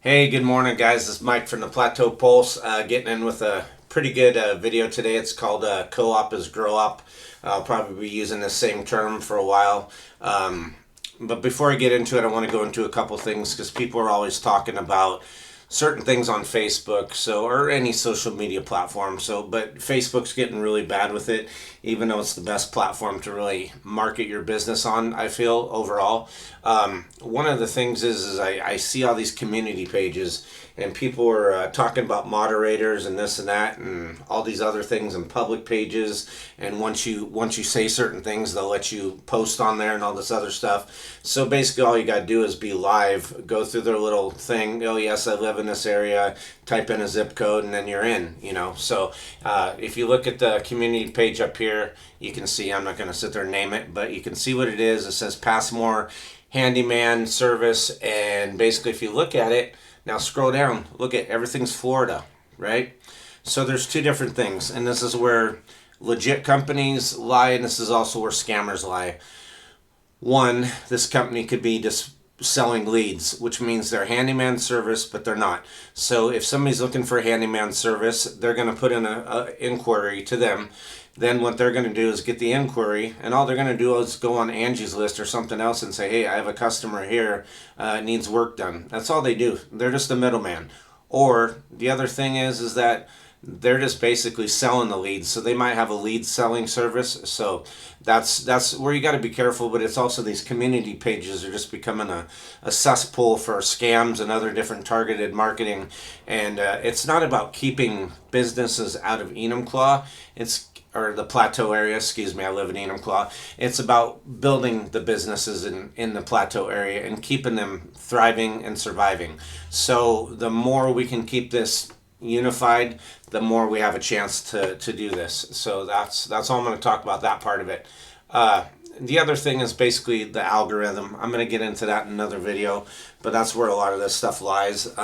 Hey, good morning, guys. This is Mike from the Plateau Pulse, getting in with a pretty good video today. It's called Co-op is Grow Up. I'll probably be using the same term for a while. But before I get into it, I want to go into a couple things because people are always talking about certain things on Facebook, or any social media platform. But Facebook's getting really bad with it, even though it's the best platform to really market your business on. I feel overall, one of the things is I see all these community pages, and people are talking about moderators and this and that and all these other things and public pages. And once you say certain things, they'll let you post on there and all this other stuff. So basically, all you got to do is be live, go through their little thing. Oh yes, I live in this area. Type in a zip code, and then you're in. So if you look at the community page up here, you can see. I'm not going to sit there and name it, but you can see what it is. It says Passmore Handyman Service, and basically, if you look at it. Now scroll down, look at everything's Florida, right? So there's two different things, and this is where legit companies lie, and this is also where scammers lie. One, this company could be just selling leads, which means they're handyman service, but they're not. So if somebody's looking for a handyman service, they're going to put in a inquiry to them. Then what they're going to do is get the inquiry, and all they're going to do is go on Angie's List or something else and say, hey, I have a customer here, needs work done. That's all they do. They're just a middleman. Or the other thing is that they're just basically selling the leads. So they might have a lead selling service. So that's where you got to be careful. But it's also these community pages are just becoming a cesspool for scams and other different targeted marketing. And it's not about keeping businesses out of Enumclaw. Or the Plateau area, excuse me, I live in Enumclaw. It's about building the businesses in the Plateau area and keeping them thriving and surviving. So the more we can keep this unified, the more we have a chance to do this. So that's all I'm going to talk about, that part of it. The other thing is basically the algorithm. I'm going to get into that in another video, but that's where a lot of this stuff lies.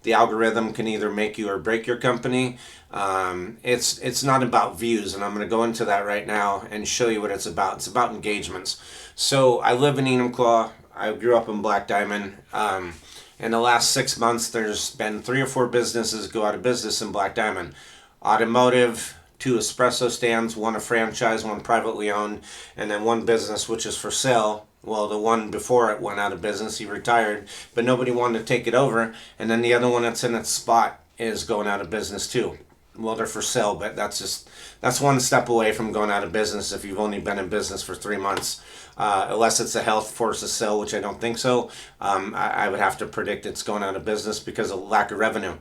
The algorithm can either make you or break your company. It's not about views, and I'm going to go into that right now and show you what it's about. It's about engagements. So I live in Enumclaw. I grew up in Black Diamond. In the last 6 months, there's been 3 or 4 businesses go out of business in Black Diamond. Automotive, 2 espresso stands, 1 a franchise, 1 privately owned, and then 1 business which is for sale. Well, the one before it went out of business, he retired, but nobody wanted to take it over. And then the other one that's in its spot is going out of business too. Well, they're for sale, but that's one step away from going out of business if you've only been in business for 3 months. Unless it's a health forces sale, which I don't think so. I would have to predict it's going out of business because of lack of revenue.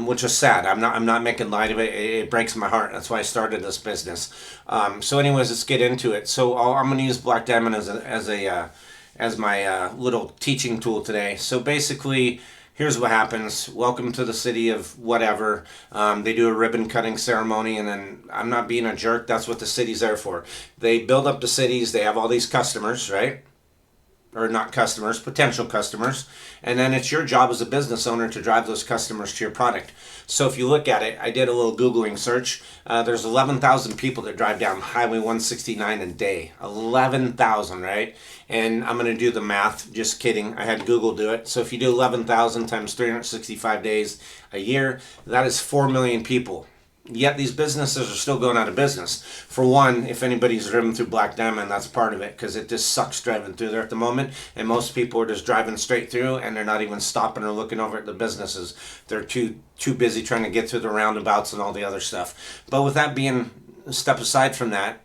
Which is sad. I'm not making light of it. It breaks my heart. That's why I started this business. So anyways, let's get into it. So I'm going to use Black Diamond as my little teaching tool today. So basically, here's what happens. Welcome to the city of whatever. They do a ribbon cutting ceremony, and then I'm not being a jerk. That's what the city's there for. They build up the cities. They have all these customers, right? Or not customers, potential customers. And then it's your job as a business owner to drive those customers to your product. So if you look at it, I did a little Googling search. There's 11,000 people that drive down Highway 169 a day. 11,000, right? And I'm going to do the math. Just kidding. I had Google do it. So if you do 11,000 times 365 days a year, that is 4 million people. Yet these businesses are still going out of business. For one, if anybody's driven through Black Diamond, that's part of it, because it just sucks driving through there at the moment. And most people are just driving straight through, and they're not even stopping or looking over at the businesses. They're too busy trying to get through the roundabouts and all the other stuff. But with that being a step aside from that,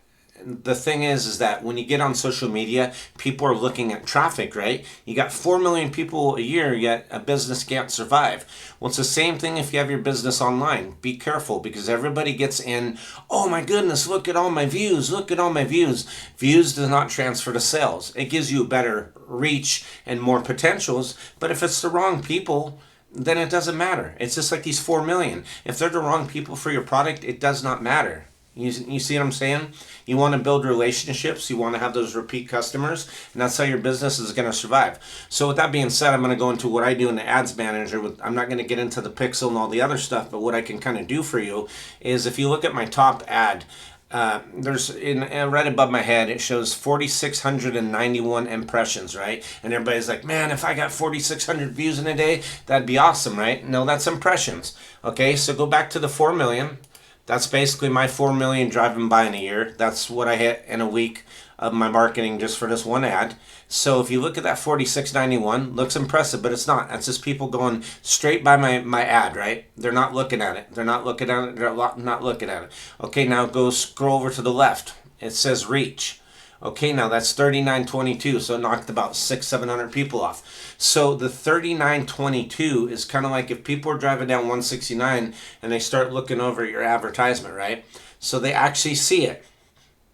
the thing is that when you get on social media, people are looking at traffic, right? You got 4 million people a year, yet a business can't survive. Well, it's the same thing if you have your business online. Be careful, because everybody gets in, oh my goodness, look at all my views, look at all my views. Views does not transfer to sales. It gives you a better reach and more potentials, but if it's the wrong people, then it doesn't matter. It's just like these 4 million. If they're the wrong people for your product, it does not matter. You see what I'm saying? You want to build relationships. You want to have those repeat customers. And that's how your business is going to survive. So with that being said, I'm going to go into what I do in the Ads Manager. I'm not going to get into the pixel and all the other stuff. But what I can kind of do for you is if you look at my top ad, There's right above my head, it shows 4,691 impressions, right? And everybody's like, man, if I got 4,600 views in a day, that'd be awesome, right? No, that's impressions. Okay, so go back to the 4 million. That's basically my 4 million driving by in a year. That's what I hit in a week of my marketing just for this one ad. So if you look at that 4691, looks impressive, but it's not. That's just people going straight by my ad, right? They're not looking at it. They're not looking at it. They're not looking at it. Okay, now go scroll over to the left. It says reach. Okay, now that's 3922, so it knocked about 700 people off. So the 3922 is kind of like if people are driving down 169 and they start looking over your advertisement, right? So they actually see it.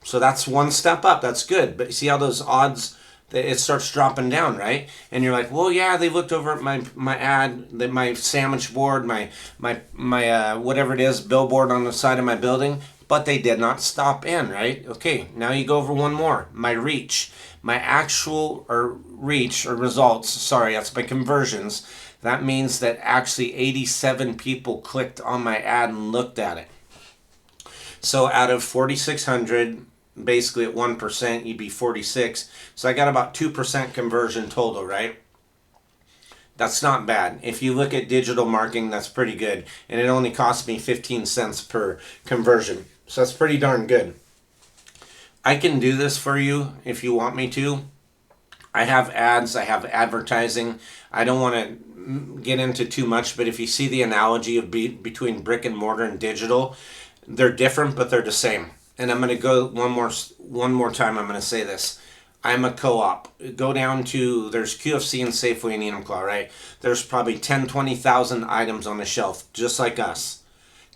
So that's one step up. That's good. But you see how those odds, it starts dropping down, right? And you're like, well, yeah, they looked over at my ad, my sandwich board, my whatever it is, billboard on the side of my building, but they did not stop in, right? Okay, now you go over one more. My reach, my actual or reach or results. Sorry, that's my conversions. That means that actually 87 people clicked on my ad and looked at it. So out of 4,600, basically at 1%, you'd be 46. So I got about 2% conversion total, right? That's not bad. If you look at digital marketing, that's pretty good. And it only cost me 15 cents per conversion. So that's pretty darn good. I can do this for you if you want me to. I have ads, I have advertising. I don't want to get into too much, but if you see the analogy of between brick and mortar and digital, they're different, but they're the same. And I'm going to go one more time. I'm going to say this. I'm a co-op. Go down to, there's QFC and Safeway and Enumclaw, right? There's probably 10, 20,000 items on the shelf, just like us.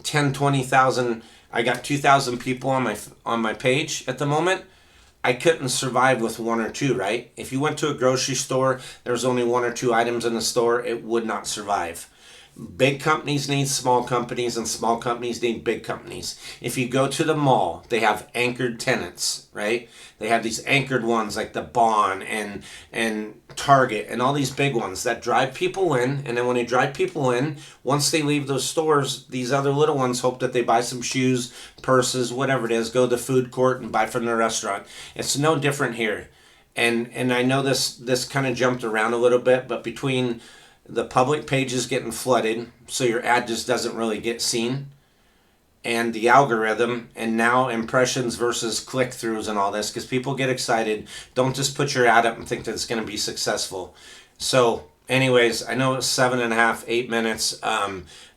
10, 20,000. I got 2,000 people on my page at the moment. I couldn't survive with one or two, right? If you went to a grocery store, there's only one or two items in the store, it would not survive. Big companies need small companies and small companies need big companies. If you go to the mall, they have anchored tenants, right? They have these anchored ones like the Bon and Target and all these big ones that drive people in. And then when they drive people in, once they leave those stores, these other little ones hope that they buy some shoes, purses, whatever it is, go to the food court and buy from the restaurant. It's no different here. And I know this kind of jumped around a little bit, but between the public page is getting flooded, so your ad just doesn't really get seen, and the algorithm, and now impressions versus click-throughs and all this, because people get excited. Don't just put your ad up and think that it's going to be successful. So anyways, I know it's 7.5, 8 minutes.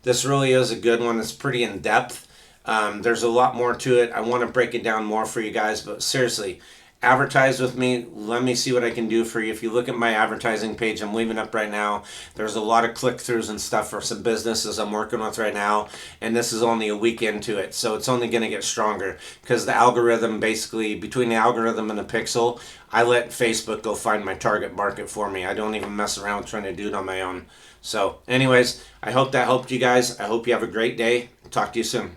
This really is a good one. It's pretty in-depth. There's a lot more to it. I want to break it down more for you guys, but seriously, advertise with me. Let me see what I can do for you. If you look at my advertising page, I'm leaving up right now. There's a lot of click-throughs and stuff for some businesses I'm working with right now, and this is only a week into it, so it's only going to get stronger because the algorithm, basically between the algorithm and the pixel, I let Facebook go find my target market for me. I don't even mess around trying to do it on my own. So anyways, I hope that helped you guys. I hope you have a great day. Talk to you soon.